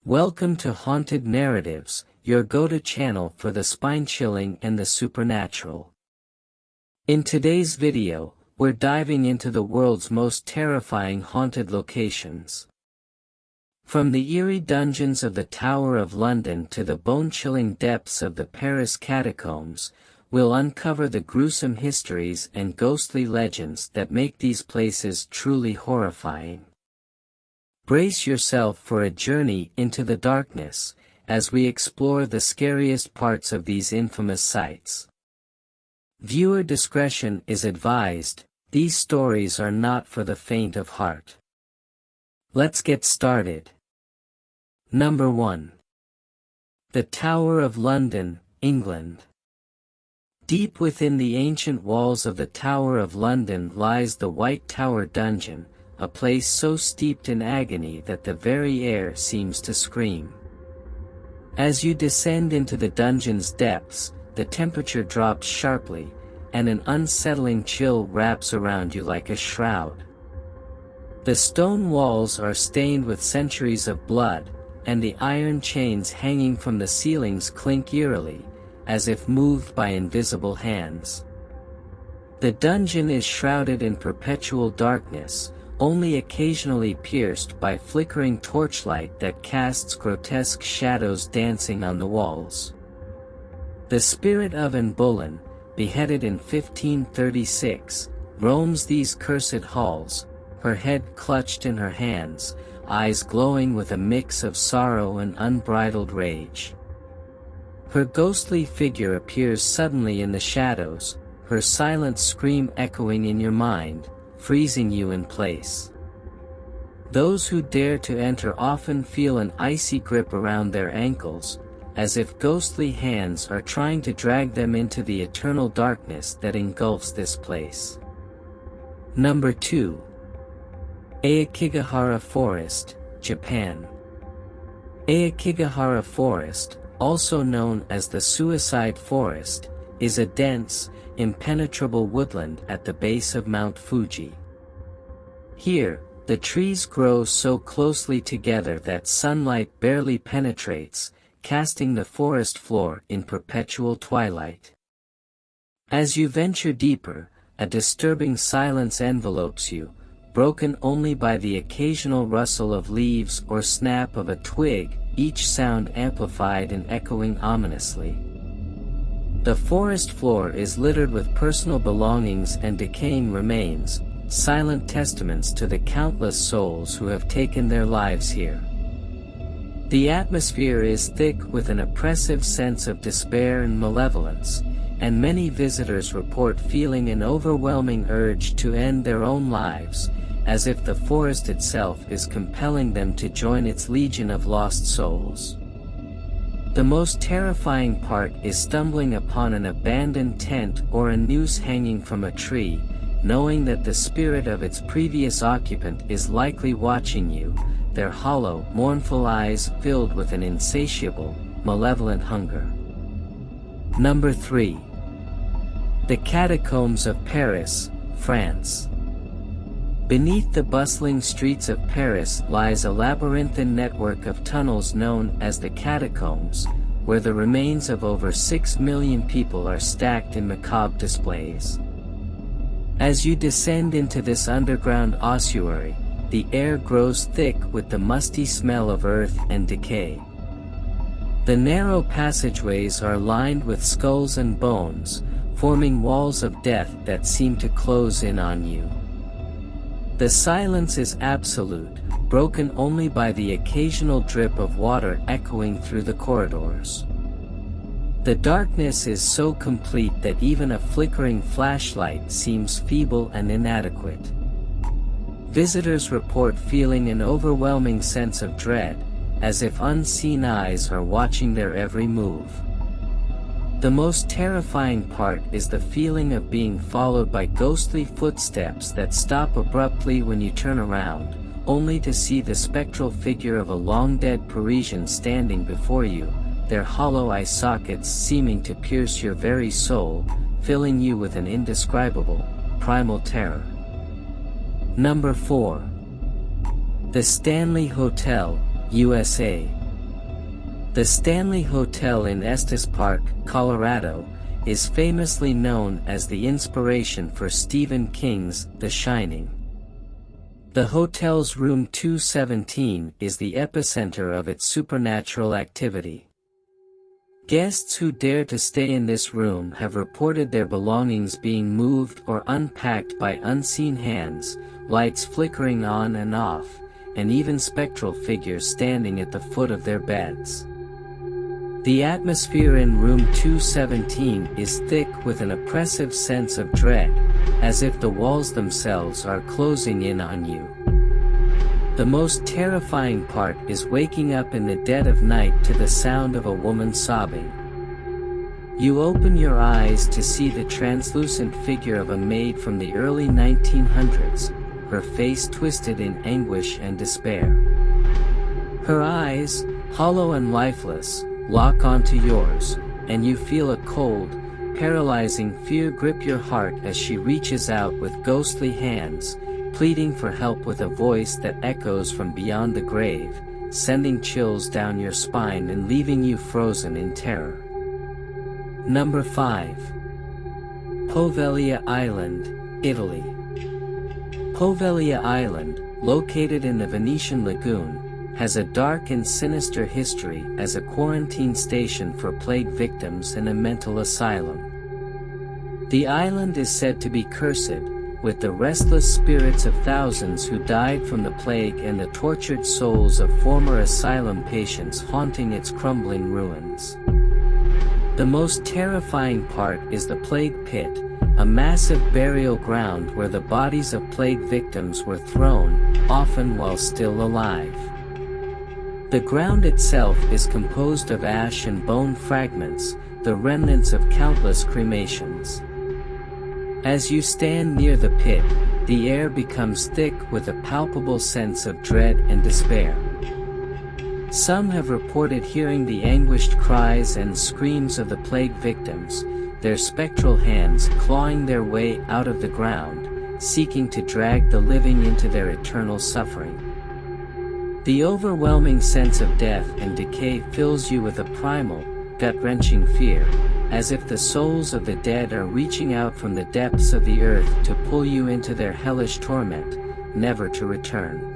Welcome to Haunted Narratives, your go-to channel for the spine-chilling and the supernatural. In today's video, we're diving into the world's most terrifying haunted locations. From the eerie dungeons of the Tower of London to the bone-chilling depths of the Paris Catacombs, we'll uncover the gruesome histories and ghostly legends that make these places truly horrifying. Brace yourself for a journey into the darkness, as we explore the scariest parts of these infamous sites. Viewer discretion is advised, these stories are not for the faint of heart. Let's get started. Number 1. The Tower of London, England. Deep within the ancient walls of the Tower of London lies the White Tower Dungeon, a place so steeped in agony that the very air seems to scream. As you descend into the dungeon's depths, the temperature drops sharply, and an unsettling chill wraps around you like a shroud. The stone walls are stained with centuries of blood, and the iron chains hanging from the ceilings clink eerily, as if moved by invisible hands. The dungeon is shrouded in perpetual darkness, only occasionally pierced by flickering torchlight that casts grotesque shadows dancing on the walls. The spirit of Anne Boleyn, beheaded in 1536, roams these cursed halls, her head clutched in her hands, eyes glowing with a mix of sorrow and unbridled rage. Her ghostly figure appears suddenly in the shadows, her silent scream echoing in your mind, freezing you in place. Those who dare to enter often feel an icy grip around their ankles, as if ghostly hands are trying to drag them into the eternal darkness that engulfs this place. Number 2. Aokigahara Forest, Japan. Aokigahara Forest, also known as the Suicide Forest, is a dense, impenetrable woodland at the base of Mount Fuji. Here, the trees grow so closely together that sunlight barely penetrates, casting the forest floor in perpetual twilight. As you venture deeper, a disturbing silence envelopes you, broken only by the occasional rustle of leaves or snap of a twig, each sound amplified and echoing ominously. The forest floor is littered with personal belongings and decaying remains, silent testaments to the countless souls who have taken their lives here. The atmosphere is thick with an oppressive sense of despair and malevolence, and many visitors report feeling an overwhelming urge to end their own lives, as if the forest itself is compelling them to join its legion of lost souls. The most terrifying part is stumbling upon an abandoned tent or a noose hanging from a tree, knowing that the spirit of its previous occupant is likely watching you, their hollow, mournful eyes filled with an insatiable, malevolent hunger. Number 3. The Catacombs of Paris, France. Beneath the bustling streets of Paris lies a labyrinthine network of tunnels known as the Catacombs, where the remains of over 6 million people are stacked in macabre displays. As you descend into this underground ossuary, the air grows thick with the musty smell of earth and decay. The narrow passageways are lined with skulls and bones, forming walls of death that seem to close in on you. The silence is absolute, broken only by the occasional drip of water echoing through the corridors. The darkness is so complete that even a flickering flashlight seems feeble and inadequate. Visitors report feeling an overwhelming sense of dread, as if unseen eyes are watching their every move. The most terrifying part is the feeling of being followed by ghostly footsteps that stop abruptly when you turn around, only to see the spectral figure of a long-dead Parisian standing before you, their hollow eye sockets seeming to pierce your very soul, filling you with an indescribable, primal terror. Number 4. The Stanley Hotel, USA, The Stanley Hotel in Estes Park, Colorado, is famously known as the inspiration for Stephen King's The Shining. The hotel's room 217 is the epicenter of its supernatural activity. Guests who dare to stay in this room have reported their belongings being moved or unpacked by unseen hands, lights flickering on and off, and even spectral figures standing at the foot of their beds. The atmosphere in room 217 is thick with an oppressive sense of dread, as if the walls themselves are closing in on you. The most terrifying part is waking up in the dead of night to the sound of a woman sobbing. You open your eyes to see the translucent figure of a maid from the early 1900s, her face twisted in anguish and despair. Her eyes, hollow and lifeless, lock onto yours, and you feel a cold, paralyzing fear grip your heart as she reaches out with ghostly hands, pleading for help with a voice that echoes from beyond the grave, sending chills down your spine and leaving you frozen in terror. Number 5. Poveglia Island, Italy. Poveglia Island, located in the Venetian lagoon, has a dark and sinister history as a quarantine station for plague victims and a mental asylum. The island is said to be cursed, with the restless spirits of thousands who died from the plague and the tortured souls of former asylum patients haunting its crumbling ruins. The most terrifying part is the plague pit, a massive burial ground where the bodies of plague victims were thrown, often while still alive. The ground itself is composed of ash and bone fragments, the remnants of countless cremations. As you stand near the pit, the air becomes thick with a palpable sense of dread and despair. Some have reported hearing the anguished cries and screams of the plague victims, their spectral hands clawing their way out of the ground, seeking to drag the living into their eternal suffering. The overwhelming sense of death and decay fills you with a primal, gut-wrenching fear, as if the souls of the dead are reaching out from the depths of the earth to pull you into their hellish torment, never to return.